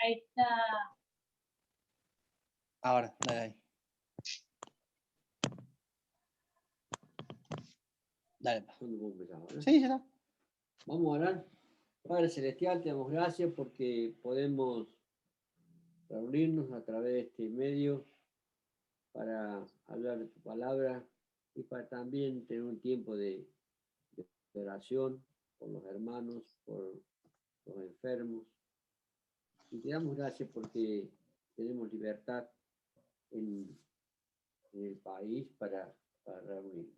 Ahí está. Ahora, dale ahí. Dale. ¿Cuándo puedo empezar ahora? Sí, ya está. Vamos a orar. Padre Celestial, te damos gracias porque podemos reunirnos a través de este medio para hablar de tu palabra y para también tener un tiempo de oración por los hermanos, por los enfermos. Y te damos gracias porque tenemos libertad en el país para reunirnos.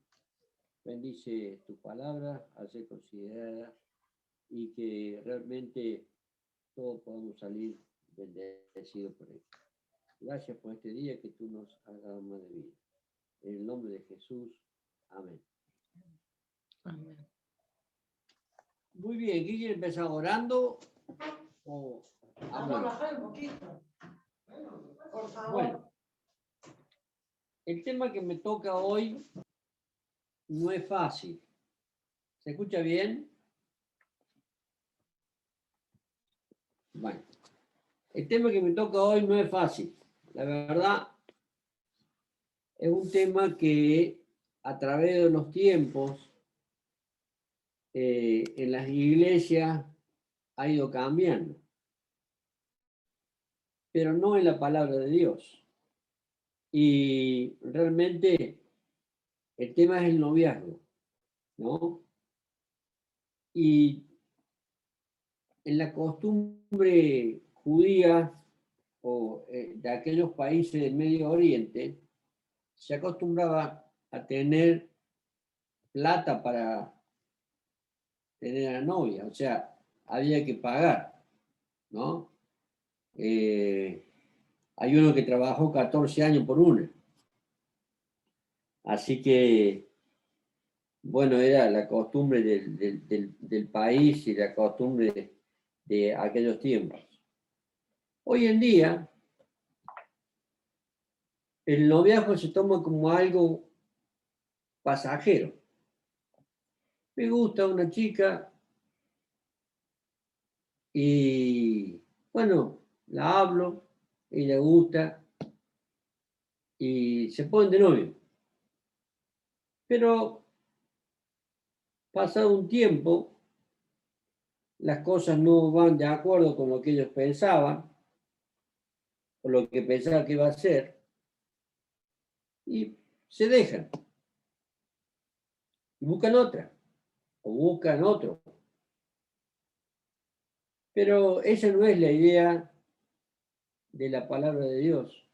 Bendice tu palabra, hace considerada y que realmente todos podamos salir bendecidos por él. Gracias por este día que tú nos has dado más de vida. En el nombre de Jesús, amén. Amén. Muy bien, ¿quién quiere empezar orando? O Vamos a bajar un poquito. Por favor. bueno, el tema que me toca hoy no es fácil. ¿Se escucha bien? Bueno, el tema que me toca hoy no es fácil. La verdad, es un tema que a través de los tiempos en las iglesias ha ido cambiando, pero no en la palabra de Dios. Y realmente el tema es el noviazgo, ¿no? Y en la costumbre judía o de aquellos países del Medio Oriente, se acostumbraba a tener plata para tener a la novia, o sea, había que pagar, ¿no? Hay uno que trabajó 14 años por una. Así que, bueno, era la costumbre del país y la costumbre de aquellos tiempos. Hoy en día, el noviazgo se toma como algo pasajero. Me gusta una chica y, bueno, la hablo, ella gusta y se ponen de novio. Pero pasado un tiempo, las cosas no van de acuerdo con lo que ellos pensaban, o lo que pensaban que iba a ser, y se dejan. Y buscan otra, o buscan otro. Pero esa no es la idea de la palabra de Dios,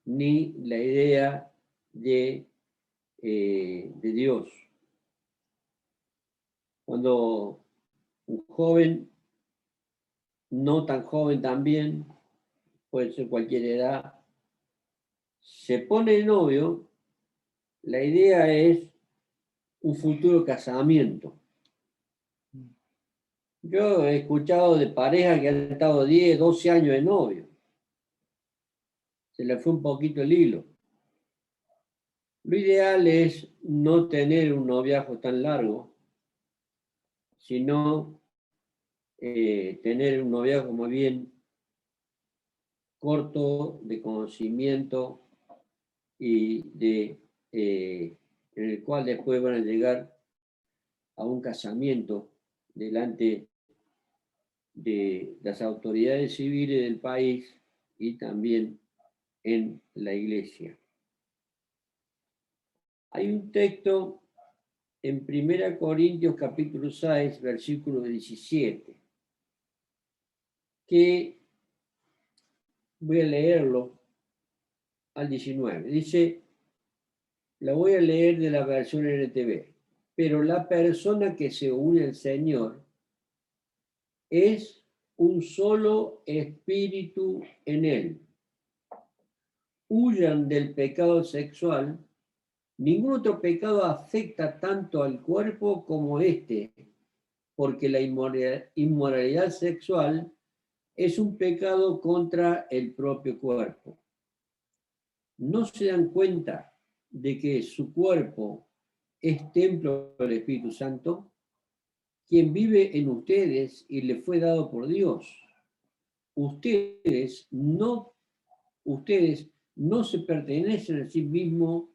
ni la idea de Dios. Cuando un joven, no tan joven también, puede ser cualquier edad, se pone de novio, la idea es un futuro casamiento. Yo he escuchado de parejas que han estado 10, 12 años de novio. Se le fue un poquito el hilo. Lo ideal es no tener un noviazgo tan largo, sino tener un noviazgo muy bien corto, de conocimiento y en el cual después van a llegar a un casamiento delante de las autoridades civiles del país y también en la iglesia. Hay un texto en 1 Corintios capítulo 6, versículo 17, que voy a leerlo al 19. Dice, la voy a leer de la versión NTV, pero la persona que se une al Señor es un solo espíritu en él. Huyan del pecado sexual. Ningún otro pecado afecta tanto al cuerpo como este, porque la inmoralidad sexual es un pecado contra el propio cuerpo. ¿No se dan cuenta de que su cuerpo es templo del Espíritu Santo, quien vive en ustedes y le fue dado por Dios? ustedes no se pertenecen a sí mismos,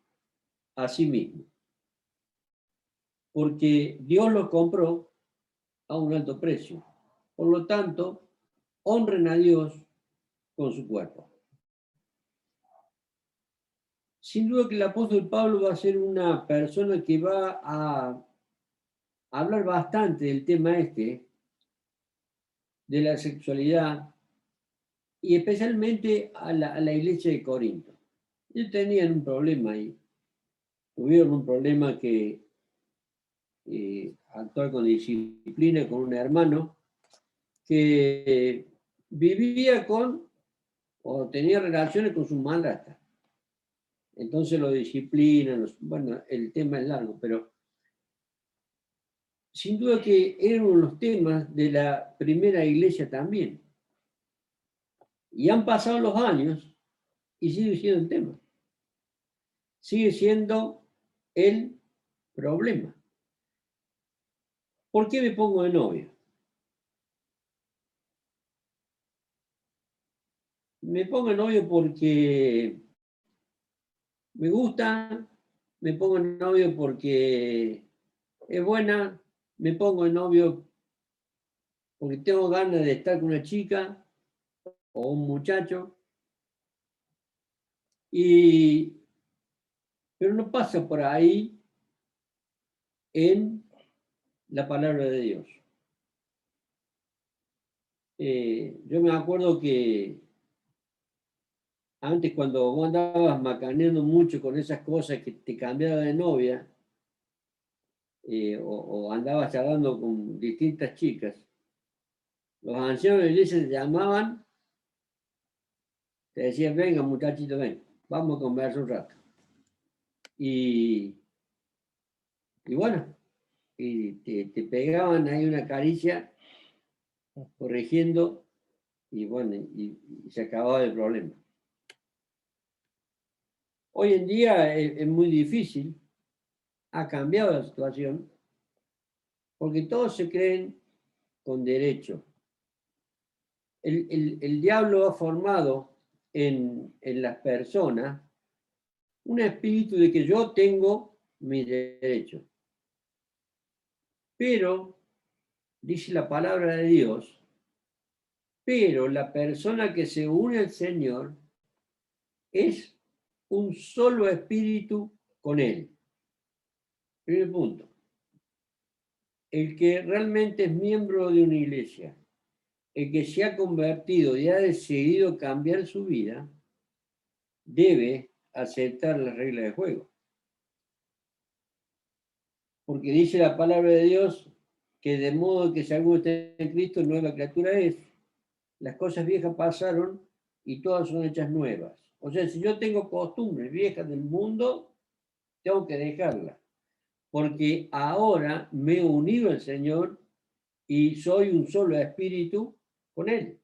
porque Dios los compró a un alto precio. Por lo tanto, honren a Dios con su cuerpo. Sin duda que el apóstol Pablo va a ser una persona que va a hablar bastante del tema de la sexualidad, y especialmente a la iglesia de Corinto. Ellos tenían un problema ahí. Tuvieron un problema que actuar con disciplina con un hermano que vivía o tenía relaciones con su madrastra. Entonces lo disciplinan, bueno, el tema es largo, pero sin duda que era uno de los temas de la primera iglesia también. Y han pasado los años y sigue siendo el tema. Sigue siendo el problema. ¿Por qué me pongo de novia? Me pongo de novio porque me gusta, me pongo de novio porque es buena, me pongo de novio porque tengo ganas de estar con una chica o un muchacho, pero no pasa por ahí en la palabra de Dios. Yo me acuerdo que antes, cuando vos andabas macaneando mucho con esas cosas que te cambiaban de novia, o andabas charlando con distintas chicas, los ancianos de la iglesia te llamaban, te decían: venga muchachito, ven, vamos a conversar un rato. Y bueno, y te pegaban ahí una caricia, corrigiendo, y bueno, y se acababa el problema. Hoy en día es muy difícil, ha cambiado la situación, porque todos se creen con derecho. El diablo ha formado en las personas un espíritu de que yo tengo mis derechos. Pero, dice la palabra de Dios, pero la persona que se une al Señor es un solo espíritu con Él. Primer punto. El que realmente es miembro de una iglesia, el que se ha convertido y ha decidido cambiar su vida, debe aceptar las reglas de juego. Porque dice la palabra de Dios que de modo que si alguno está en Cristo, nueva criatura es. Las cosas viejas pasaron y todas son hechas nuevas. O sea, si yo tengo costumbres viejas del mundo, tengo que dejarlas. Porque ahora me he unido al Señor y soy un solo espíritu con Él.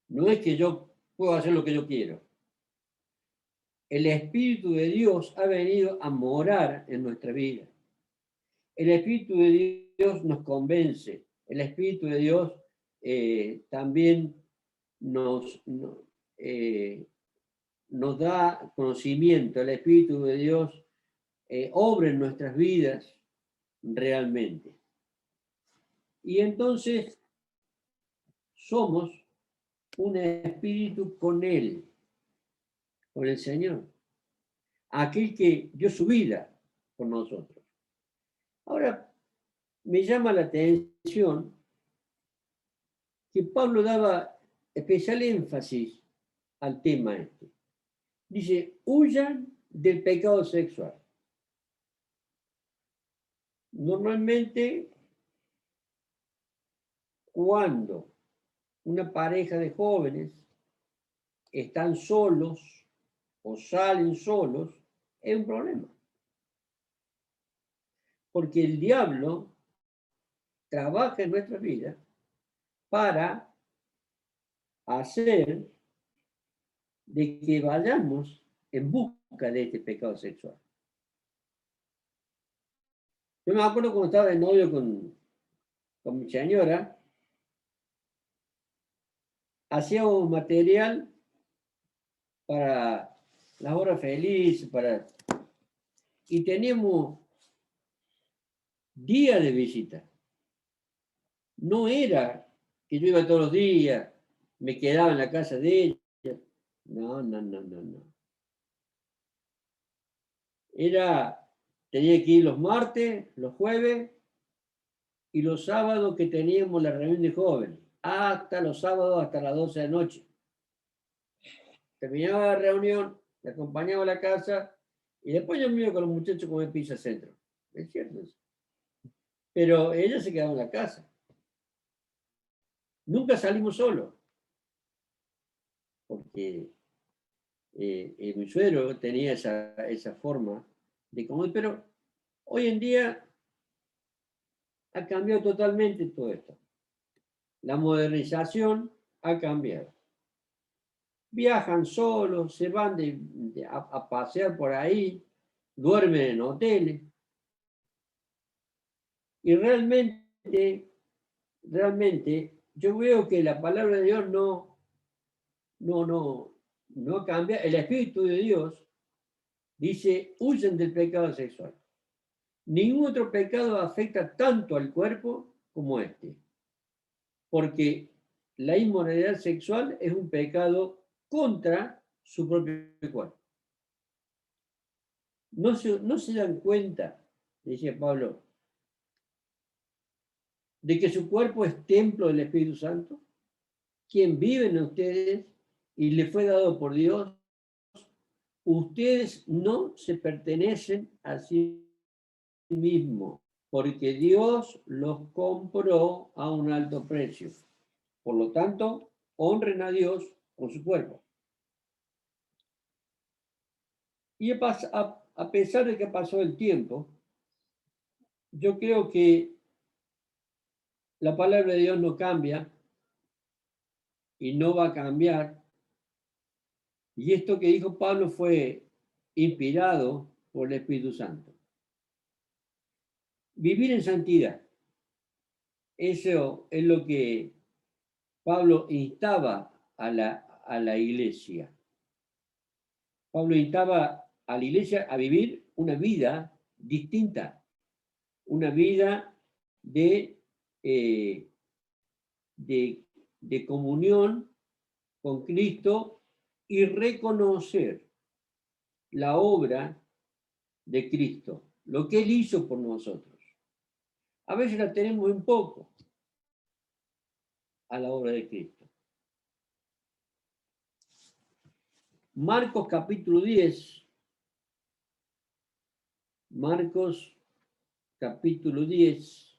No es que yo puedo hacer lo que yo quiero. El Espíritu de Dios ha venido a morar en nuestra vida. El Espíritu de Dios nos convence. El Espíritu de Dios también nos da conocimiento. El Espíritu de Dios obra en nuestras vidas realmente. Y entonces somos un espíritu con Él, con el Señor, aquel que dio su vida por nosotros. Ahora, me llama la atención que Pablo daba especial énfasis al tema este. Dice: huyan del pecado sexual. Normalmente, cuando una pareja de jóvenes están solos o salen solos, es un problema. Porque el diablo trabaja en nuestra vida para hacer de que vayamos en busca de este pecado sexual. Yo me acuerdo cuando estaba de novio con mi señora, hacíamos material para las horas felices, y teníamos días de visita. No era que yo iba todos los días, me quedaba en la casa de ella. No. Tenía que ir los martes, los jueves y los sábados que teníamos la reunión de jóvenes. Hasta los sábados, hasta las 12 de la noche. Terminaba la reunión, le acompañaba a la casa y después yo me iba con los muchachos a comer pizza centro. Es cierto eso. Pero ella se quedaba en la casa. Nunca salimos solos. Porque mi suegro tenía esa forma de comer, pero hoy en día ha cambiado totalmente todo esto. La modernización ha cambiado. Viajan solos, se van a pasear por ahí, duermen en hoteles. Y realmente, yo veo que la palabra de Dios no cambia. El Espíritu de Dios dice, huyen del pecado sexual. Ningún otro pecado afecta tanto al cuerpo como este. Porque la inmoralidad sexual es un pecado contra su propio cuerpo. No se dan cuenta, decía Pablo, de que su cuerpo es templo del Espíritu Santo, quien vive en ustedes y le fue dado por Dios. Ustedes no se pertenecen a sí mismos, porque Dios los compró a un alto precio. Por lo tanto, honren a Dios con su cuerpo. Y a pesar de que pasó el tiempo, yo creo que la palabra de Dios no cambia y no va a cambiar. Y esto que dijo Pablo fue inspirado por el Espíritu Santo. Vivir en santidad. Eso es lo que Pablo instaba a la iglesia. Pablo instaba a la iglesia a vivir una vida distinta, una vida de comunión con Cristo y reconocer la obra de Cristo, lo que Él hizo por nosotros. A veces la tenemos en poco a la obra de Cristo. Marcos capítulo 10. Marcos capítulo 10,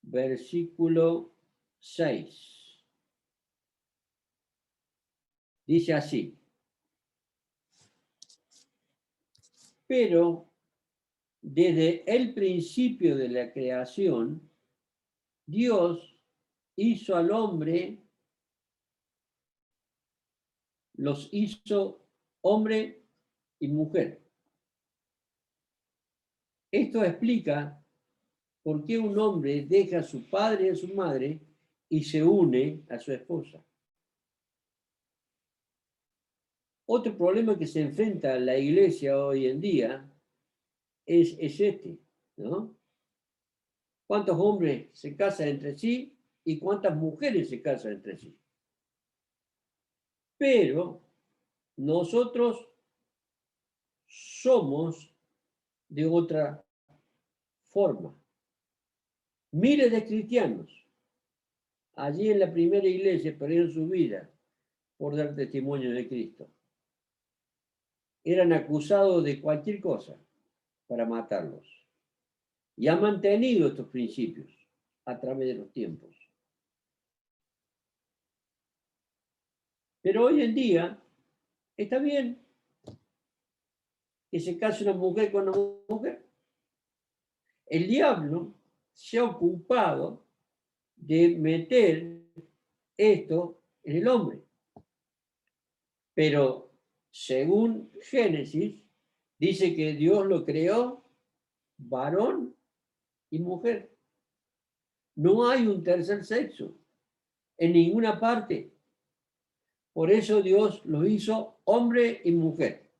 versículo 6. Dice así. Pero desde el principio de la creación, Dios hizo al hombre, los hizo hombre y mujer. Esto explica por qué un hombre deja a su padre y a su madre y se une a su esposa. Otro problema que se enfrenta a la iglesia hoy en día es este, ¿no? ¿Cuántos hombres se casan entre sí y cuántas mujeres se casan entre sí? Pero nosotros somos de otra forma. Miles de cristianos allí en la primera iglesia perdieron su vida por dar testimonio de Cristo. Eran acusados de cualquier cosa para matarlos. Y han mantenido estos principios a través de los tiempos. Pero hoy en día está bien que se case una mujer con una mujer. El diablo se ha ocupado de meter esto en el hombre. Pero según Génesis, dice que Dios lo creó varón y mujer. No hay un tercer sexo. en ninguna parte. Por eso Dios los hizo hombre y mujer.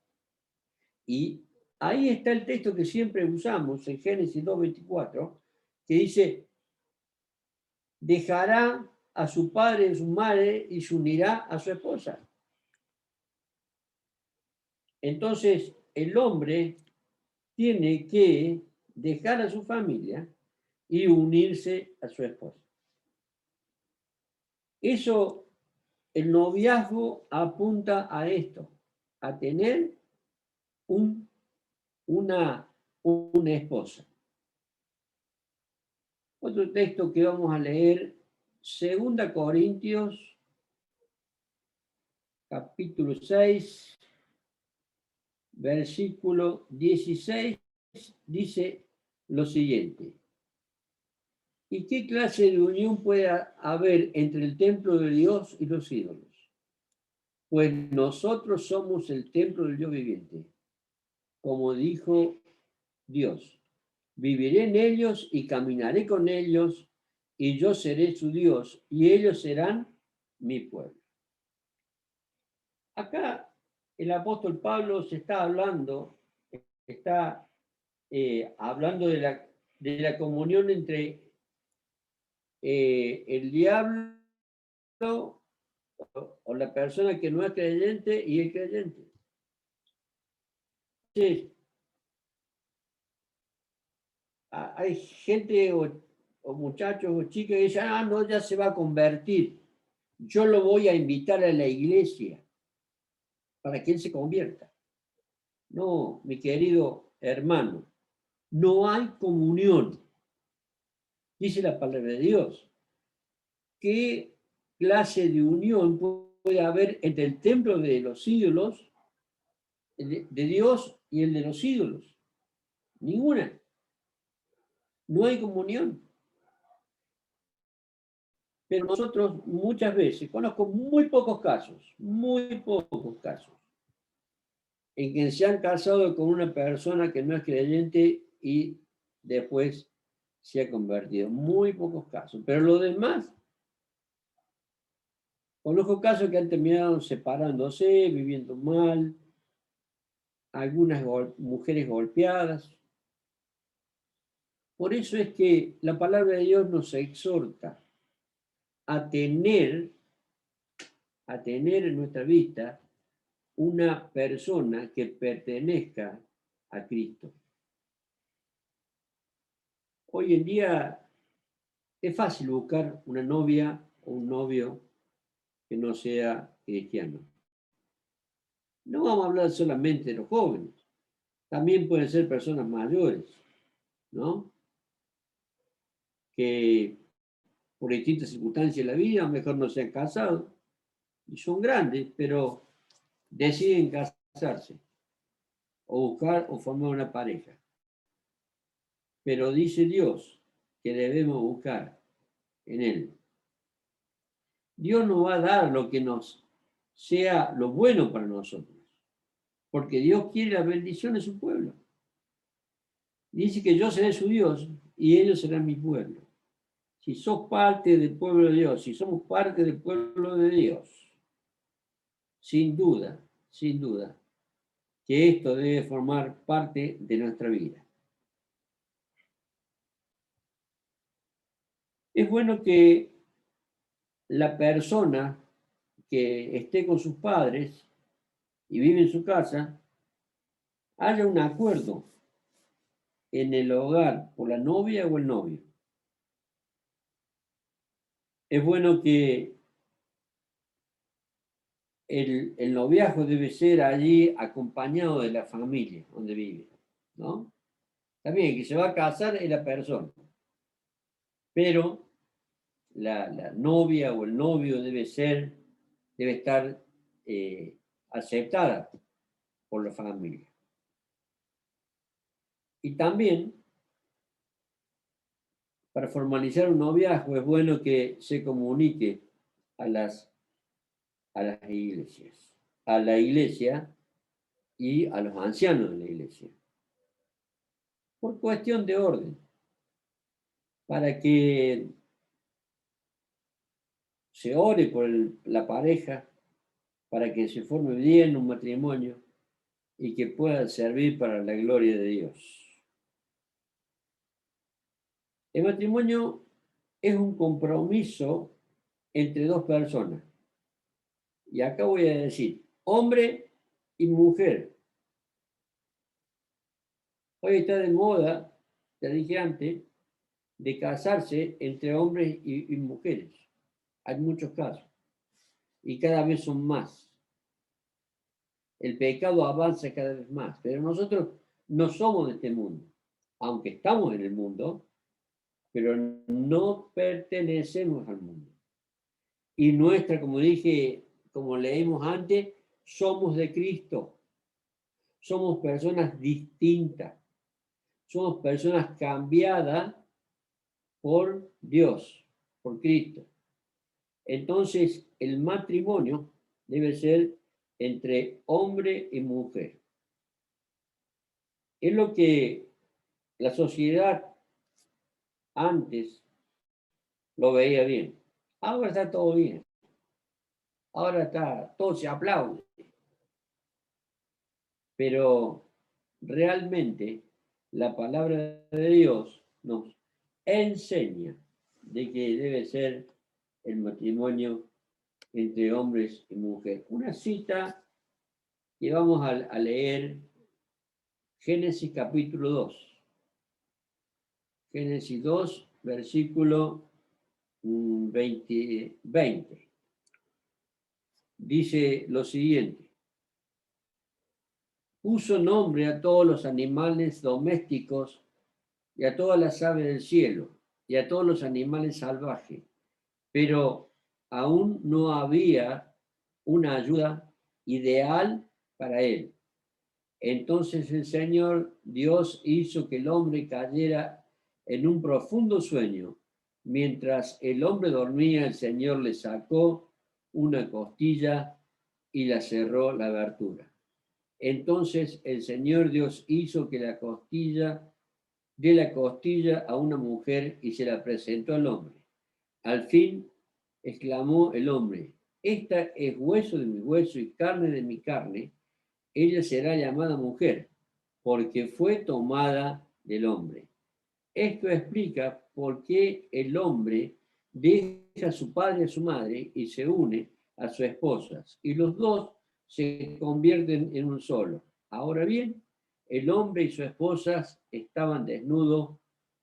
Y ahí está el texto que siempre usamos en Génesis 2:24, que dice, dejará a su padre y a su madre y se unirá a su esposa. Entonces, el hombre tiene que dejar a su familia y unirse a su esposa. Eso, el noviazgo apunta a esto, a tener una esposa. Otro texto que vamos a leer, 2 Corintios, capítulo 6, versículo 16, dice lo siguiente. ¿Y qué clase de unión puede haber entre el templo de Dios y los ídolos? Pues nosotros somos el templo del Dios viviente. Como dijo Dios, viviré en ellos y caminaré con ellos, y yo seré su Dios, y ellos serán mi pueblo. Acá el apóstol Pablo está hablando de la comunión entre el diablo o la persona que no es creyente y el creyente. Entonces, hay gente o muchachos o chicas que dicen, no, ya se va a convertir. Yo lo voy a invitar a la iglesia para que él se convierta. No, mi querido hermano, no hay comunión. Dice la palabra de Dios. ¿Qué clase de unión puede haber entre el templo de los ídolos, de Dios y el de los ídolos? Ninguna. No hay comunión. Pero nosotros muchas veces, conozco muy pocos casos, en que se han casado con una persona que no es creyente y después se ha convertido. Muy pocos casos. Pero lo demás, conozco casos que han terminado separándose, viviendo mal, algunas mujeres golpeadas. Por eso es que la palabra de Dios nos exhorta a tener en nuestra vista una persona que pertenezca a Cristo. Hoy en día es fácil buscar una novia o un novio que no sea cristiano. No vamos a hablar solamente de los jóvenes, también pueden ser personas mayores, ¿no? Que por distintas circunstancias de la vida, a lo mejor no se han casado, y son grandes, pero deciden casarse, o buscar o formar una pareja. Pero dice Dios que debemos buscar en Él. Dios nos va a dar lo que nos sea lo bueno para nosotros, porque Dios quiere la bendición de su pueblo. Dice que yo seré su Dios y ellos serán mi pueblo. Si sos parte del pueblo de Dios, si somos parte del pueblo de Dios, sin duda, que esto debe formar parte de nuestra vida. Es bueno que la persona que esté con sus padres y vive en su casa, haya un acuerdo en el hogar por la novia o el novio. Es bueno que el noviazgo debe ser allí acompañado de la familia donde vive, ¿no? También que se va a casar es la persona, pero la novia o el novio debe estar aceptada por la familia. Y también, para formalizar un noviazgo, es bueno que se comunique a las iglesias, a la iglesia y a los ancianos de la iglesia, por cuestión de orden, para que se ore por la pareja para que se forme bien un matrimonio y que pueda servir para la gloria de Dios. El matrimonio es un compromiso entre dos personas. Y acá voy a decir, hombre y mujer. Hoy está de moda, te dije antes, de casarse entre hombres y mujeres. Hay muchos casos. Y cada vez son más. El pecado avanza cada vez más. Pero nosotros no somos de este mundo. Aunque estamos en el mundo, pero no pertenecemos al mundo. Y nuestra, como dije, como leímos antes, somos de Cristo. Somos personas distintas. Somos personas cambiadas por Dios, por Cristo. Entonces, el matrimonio debe ser entre hombre y mujer. Es lo que la sociedad antes lo veía bien. Ahora está todo bien. Ahora está, todo se aplaude. Pero realmente la palabra de Dios nos enseña de que debe ser el matrimonio entre hombres y mujeres. Una cita que vamos a leer, Génesis capítulo 2. Génesis 2, versículo 20. Dice lo siguiente. Puso nombre a todos los animales domésticos y a todas las aves del cielo y a todos los animales salvajes, pero aún no había una ayuda ideal para él. Entonces el Señor Dios hizo que el hombre cayera en un profundo sueño. Mientras el hombre dormía, el Señor le sacó una costilla y la cerró la abertura. Entonces el Señor Dios hizo que la costilla a una mujer y se la presentó al hombre. Al fin exclamó el hombre, esta es hueso de mi hueso y carne de mi carne, ella será llamada mujer, porque fue tomada del hombre. Esto explica por qué el hombre deja a su padre y a su madre y se une a sus esposas, y los dos se convierten en un solo. Ahora bien, el hombre y sus esposas estaban desnudos,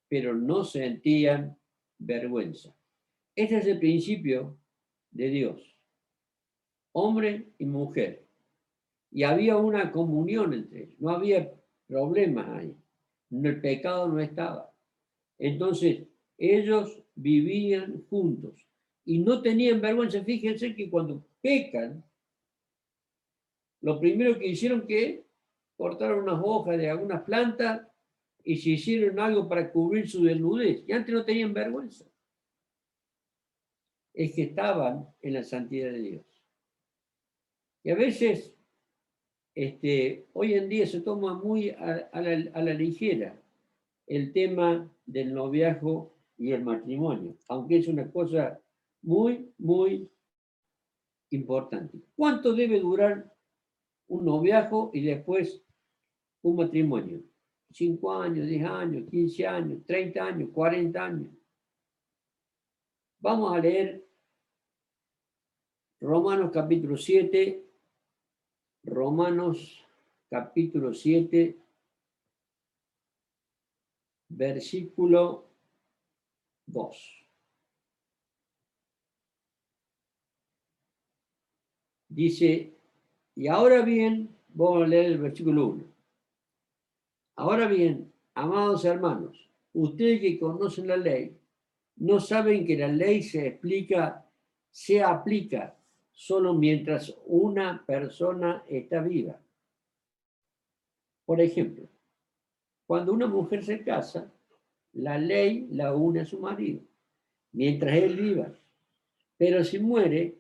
pero no sentían vergüenza. Este es el principio de Dios. Hombre y mujer. Y había una comunión entre ellos. No había problemas ahí. El pecado no estaba. Entonces, ellos vivían juntos y no tenían vergüenza. Fíjense que cuando pecan, lo primero que hicieron que cortaron unas hojas de algunas plantas y se hicieron algo para cubrir su desnudez. Y antes no tenían vergüenza. Es que estaban en la santidad de Dios. Y a veces, hoy en día se toma muy a la ligera el tema del noviazgo y el matrimonio, aunque es una cosa muy, muy importante. ¿Cuánto debe durar un noviazgo y después un matrimonio? 5 años, 10 años, 15 años, 30 años, 40 años. Vamos a leer Romanos capítulo 7, Romanos capítulo 7, versículo 2. Dice, y ahora bien, vamos a leer el versículo 1. Ahora bien, amados hermanos, ustedes que conocen la ley, no saben que la ley se aplica solo mientras una persona está viva. Por ejemplo, cuando una mujer se casa, la ley la une a su marido, mientras él viva. Pero si muere,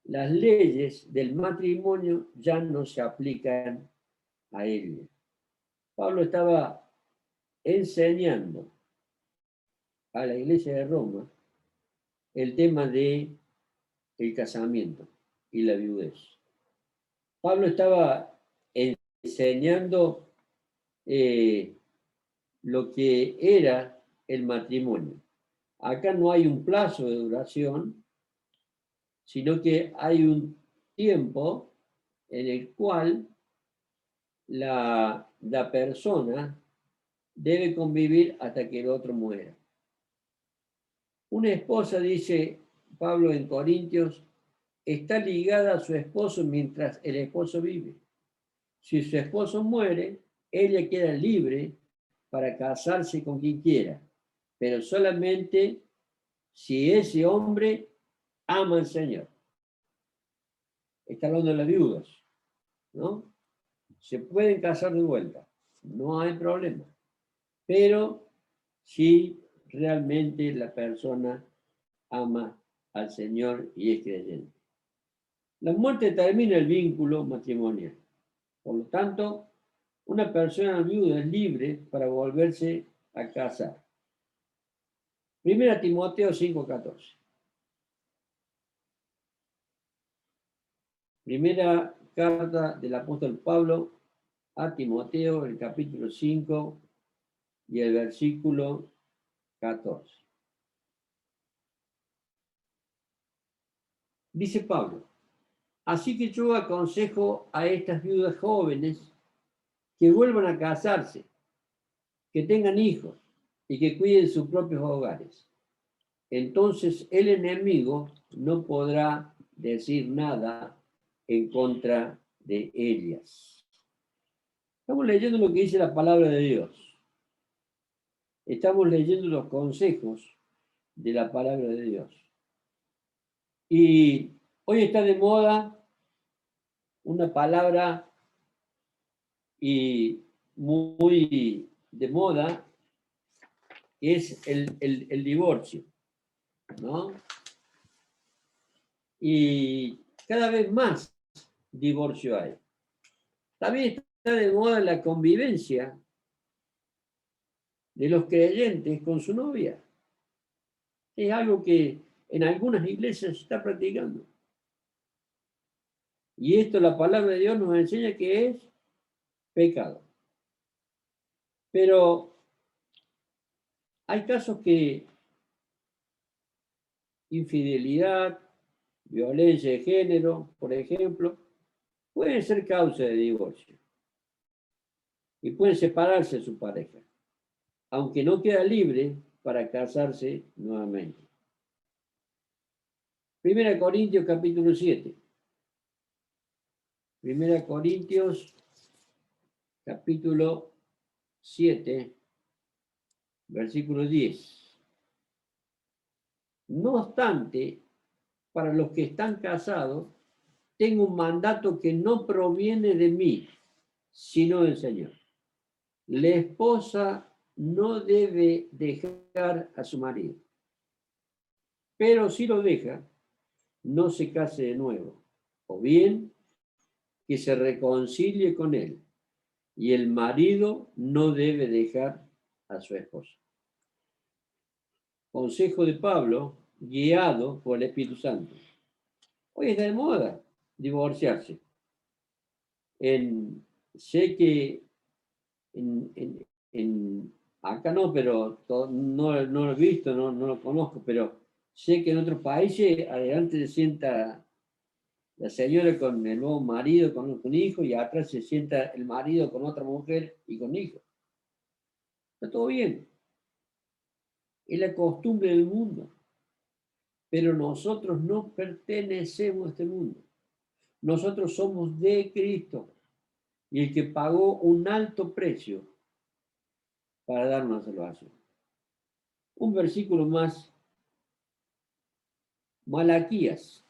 las leyes del matrimonio ya no se aplican a ella. Pablo estaba enseñando a la iglesia de Roma el tema de el casamiento y la viudez. Pablo estaba enseñando lo que era el matrimonio. Acá no hay un plazo de duración, sino que hay un tiempo en el cual la persona debe convivir hasta que el otro muera. Una esposa, dice Pablo en Corintios, está ligada a su esposo mientras el esposo vive. Si su esposo muere, ella queda libre para casarse con quien quiera, pero solamente si ese hombre ama al Señor. Está hablando de las viudas, ¿no? Se pueden casar de vuelta, no hay problema, pero si realmente la persona ama al Señor y es creyente. La muerte termina el vínculo matrimonial. Por lo tanto, una persona viuda es libre para volverse a casar. 1 Timoteo 5:14. Primera carta del apóstol Pablo a Timoteo, el capítulo 5 y el versículo 14. Dice Pablo: así que yo aconsejo a estas viudas jóvenes que vuelvan a casarse, que tengan hijos y que cuiden sus propios hogares. Entonces el enemigo no podrá decir nada en contra de ellas. Estamos leyendo lo que dice la palabra de Dios. Estamos leyendo los consejos de la palabra de Dios. Y hoy está de moda una palabra y muy de moda, que es el divorcio, ¿no? Y cada vez más divorcio hay. También está de moda la convivencia de los creyentes con su novia. Es algo que en algunas iglesias se está practicando. Y esto la palabra de Dios nos enseña que es pecado. Pero hay casos que infidelidad, violencia de género, por ejemplo, pueden ser causa de divorcio. Y pueden separarse de su pareja, aunque no queda libre para casarse nuevamente. 1 Corintios capítulo 7. 1 Corintios capítulo 7, versículo 10. No obstante, para los que están casados, tengo un mandato que no proviene de mí, sino del Señor. La esposa no debe dejar a su marido, pero si lo deja, no se case de nuevo, o bien que se reconcilie con él, y el marido no debe dejar a su esposa. Consejo de Pablo, guiado por el Espíritu Santo. Hoy está de moda divorciarse. Sé que acá no, pero no lo he visto, no lo conozco, pero sé que en otros países adelante se sienta la señora con el nuevo marido, con un hijo, y atrás se sienta el marido con otra mujer y con hijos. Está todo bien. Es la costumbre del mundo. Pero nosotros no pertenecemos a este mundo. Nosotros somos de Cristo. Y el que pagó un alto precio para darnos salvación. Un versículo más. Malaquías.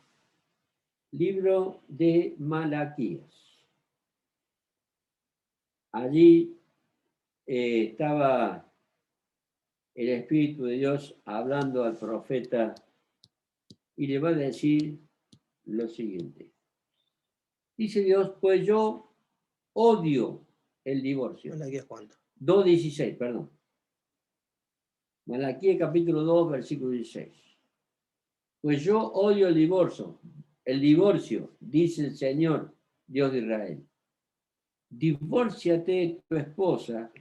Libro de Malaquías. Allí estaba el Espíritu de Dios hablando al profeta y le va a decir lo siguiente. Dice Dios, pues yo odio el divorcio. Malaquías, ¿cuánto? 2:16, perdón. Malaquías capítulo 2, versículo 16. Pues yo odio el divorcio, dice el Señor, Dios de Israel. Divórciate de tu esposa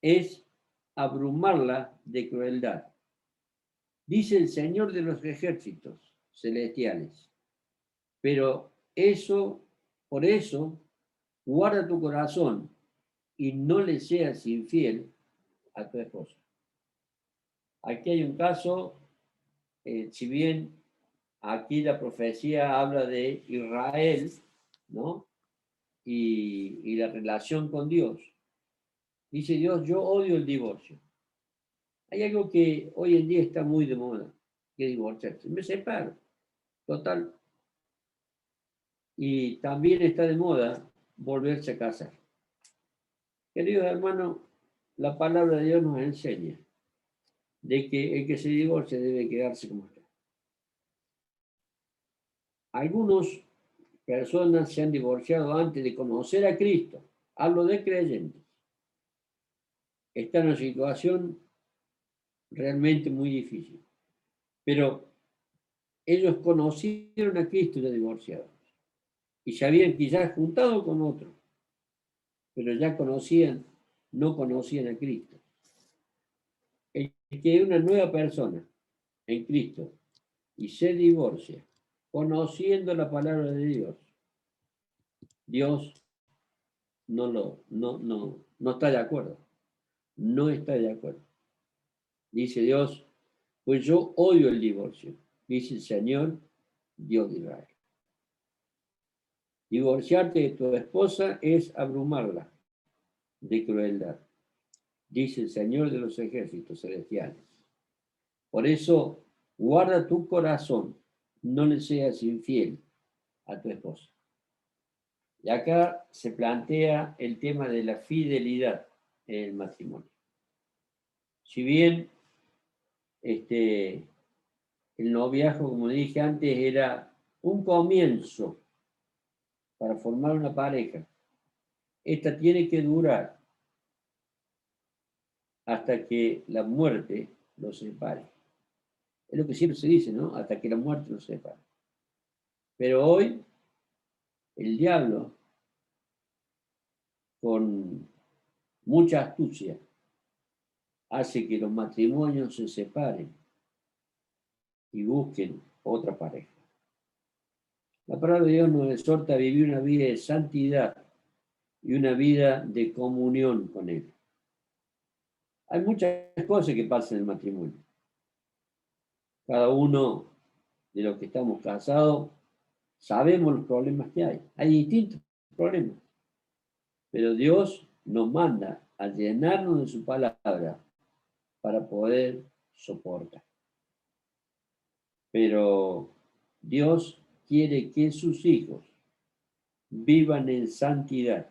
es abrumarla de crueldad. Dice el Señor de los ejércitos celestiales. Pero por eso, guarda tu corazón y no le seas infiel a tu esposa. Aquí hay un caso, si bien aquí la profecía habla de Israel, ¿no? Y la relación con Dios. Dice Dios, yo odio el divorcio. Hay algo que hoy en día está muy de moda, que es divorciarse. Me separo, total. Y también está de moda volverse a casar. Queridos hermanos, la palabra de Dios nos enseña de que el que se divorcia debe quedarse como está. Algunas personas se han divorciado antes de conocer a Cristo. Hablo de creyentes. Está en una situación realmente muy difícil. Pero ellos conocieron a Cristo ya divorciados. Y se habían quizás juntado con otro. Pero ya no conocían a Cristo. El que es una nueva persona en Cristo y se divorcia, conociendo la palabra de Dios, Dios no está de acuerdo. No está de acuerdo. Dice Dios, pues yo odio el divorcio, dice el Señor, Dios de Israel. Divorciarte de tu esposa es abrumarla de crueldad, dice el Señor de los ejércitos celestiales. Por eso, guarda tu corazón, no le seas infiel a tu esposa. Y acá se plantea el tema de la fidelidad en el matrimonio. Si bien el noviazgo, como dije antes, era un comienzo para formar una pareja, esta tiene que durar hasta que la muerte los separe. Es lo que siempre se dice, ¿no? Hasta que la muerte los separe. Pero hoy, el diablo, con mucha astucia, hace que los matrimonios se separen y busquen otra pareja. La palabra de Dios nos exhorta a vivir una vida de santidad y una vida de comunión con Él. Hay muchas cosas que pasan en el matrimonio. Cada uno de los que estamos casados sabemos los problemas que hay. Hay distintos problemas. Pero Dios nos manda a llenarnos de su palabra para poder soportar. Pero Dios quiere que sus hijos vivan en santidad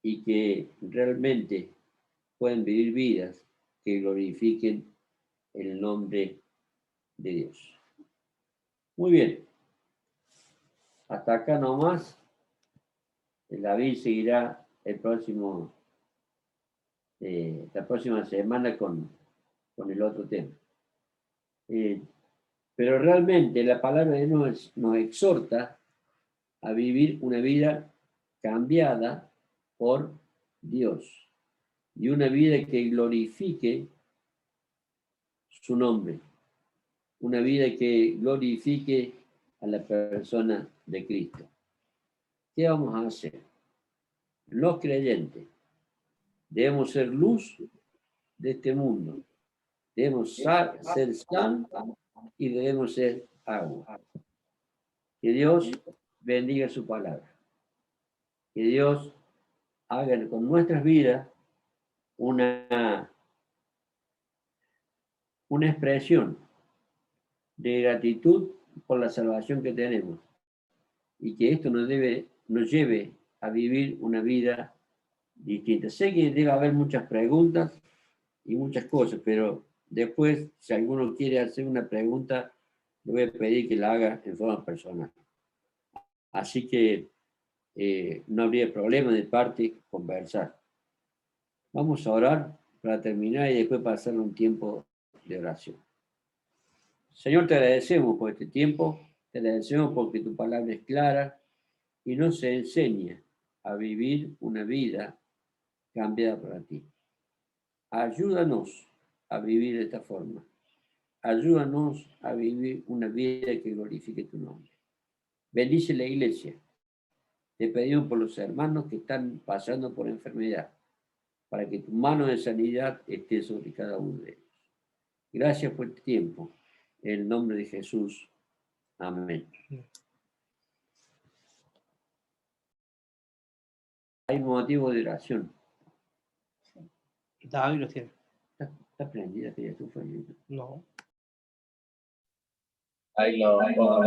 y que realmente puedan vivir vidas que glorifiquen el nombre de Dios. Muy bien. Hasta acá nomás. David seguirá la próxima semana con el otro tema. Pero realmente la palabra de Dios nos exhorta a vivir una vida cambiada por Dios y una vida que glorifique su nombre, una vida que glorifique a la persona de Cristo. ¿Qué vamos a hacer? Los creyentes debemos ser luz de este mundo, debemos ser sal y debemos ser agua. Que Dios bendiga su palabra. Que Dios haga con nuestras vidas una expresión de gratitud por la salvación que tenemos y que esto nos lleve a vivir una vida distinta. Sé que debe haber muchas preguntas y muchas cosas, pero después, si alguno quiere hacer una pregunta, le voy a pedir que la haga en forma personal. Así que no habría problema de parte conversar. Vamos a orar para terminar y después pasar un tiempo de oración. Señor, te agradecemos por este tiempo, te agradecemos porque tu palabra es clara y nos enseña a vivir una vida cambiada para ti. Ayúdanos a vivir de esta forma. Ayúdanos a vivir una vida que glorifique tu nombre. Bendice la iglesia. Te pedimos por los hermanos que están pasando por enfermedad, para que tu mano de sanidad esté sobre cada uno de ellos. Gracias por este tiempo. En el nombre de Jesús. Amén. Hay motivo de oración. David los tiene. Está prendida aquella estufa. No. Ahí lo pongo.